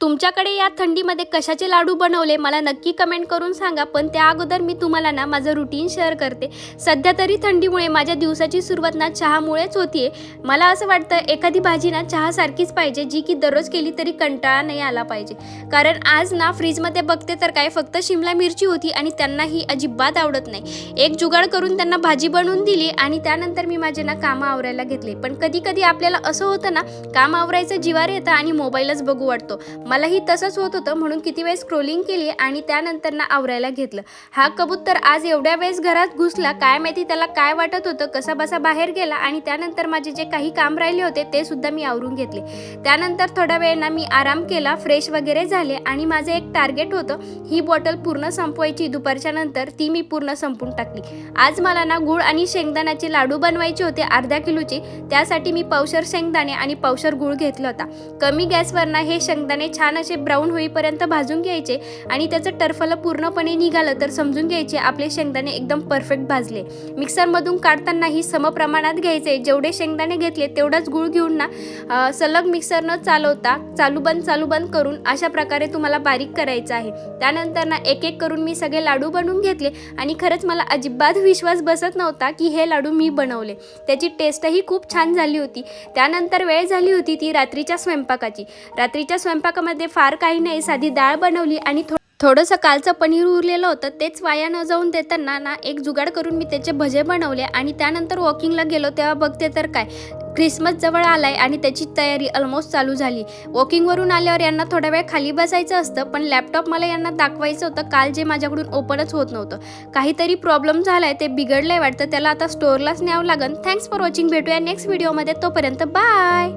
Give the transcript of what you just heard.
तुमच्याकडे या थंडीमध्ये कशाचे लाडू बनवले मला नक्की कमेंट करून सांगा। पण त्या अगोदर मी तुम्हाला ना माझं रुटीन शेअर करते। सध्या तरी थंडीमुळे माझ्या दिवसाची सुरुवात ना चहामुळेच होतीये। मला असं वाटतं एखादी भाजी ना चहासारखीच पाहिजे, जी की दररोज केली तरी कंटाळा नाही आला पाहिजे। कारण आज ना फ्रीजमध्ये बघते तर काय फक्त शिमला मिरची होती आणि त्यांना ही अजिबात आवडत नाही। एक जुगाड करून त्यांना भाजी बनवून दिली आणि त्यानंतर मी माझे ना कामं आवरायला घेतले। पण कधी कधी आपल्याला असं होतं ना, काम आवरायचं जिवार येतं आणि मोबाईलच बघू वाटतो। मलाही तसंच होत होतं, म्हणून किती वेळ स्क्रोलिंग केली आणि त्यानंतर ना आवरायला घेतलं। हा कबूतर आज एवढ्या वेळेस घरात घुसला, काय माहिती त्याला काय वाटत होतं, कसा बसा बाहेर गेला आणि त्यानंतर माझे जे काही काम राहिले होते ते सुद्धा मी आवरून घेतले। त्यानंतर थोडा वेळ ना मी आराम केला, फ्रेश वगैरे झाले आणि माझं एक टार्गेट होतं, ही बॉटल पूर्ण संपवायची दुपारच्या नंतर। ती मी पूर्ण संपून टाकली। आज मला ना गुळ आणि शेंगदाण्याचे लाडू बनवायचे होते अर्धा किलोचे। त्यासाठी मी पावशर शेंगदाणे आणि पावशर गुळ घेतला होता। कमी गॅसवर ना हे शेंगदाणे छान असे ब्राऊन होईपर्यंत भाजून घ्यायचे आणि त्याचं टरफलं पूर्णपणे निघालं तर समजून घ्यायचे आपले शेंगदाणे एकदम परफेक्ट भाजले। मिक्सरमधून काढतानाही समप्रमाणात घ्यायचे, जेवढे शेंगदाणे घेतले तेवढाच गुळ घेऊन ना सलग मिक्सर न चालवता चालू बंद करून अशा प्रकारे तुम्हाला बारीक करायचं आहे। त्यानंतर ना एक एक करून मी सगळे लाडू बनवून घेतले आणि खरंच मला अजिबात विश्वास बसत नव्हता की हे लाडू मी बनवले। त्याची टेस्टही खूप छान झाली होती। त्यानंतर वेळ झाली होती ती रात्रीच्या स्वयंपाकाची। रात्रीच्या स्वयंपाकामध्ये फार काही नाही, साधी डाळ बनवली आणि थोडंसं कालचं पनीर उरलेलं होतं, तेच वाया न जाऊन देताना ना एक जुगाड करून मी त्याचे भजे बनवले आणि त्यानंतर वॉकिंगला गेलो तेव्हा बघते तर काय ख्रिसमस जवळ आलाय आणि त्याची तयारी ऑलमोस्ट चालू झाली। वॉकिंगवरून आल्यावर यांना थोडा वेळ खाली बसायचं असतं, पण लॅपटॉप मला यांना दाखवायचं होतं काल जे माझ्याकडून ओपनच होत नव्हतं। काहीतरी प्रॉब्लेम झालाय, ते बिघडलंय वाटतं, त्याला आता स्टोअरलाच न्यावं लागेल। थँक्स फॉर वॉचिंग, भेटूया नेक्स्ट व्हिडिओमध्ये, तोपर्यंत बाय।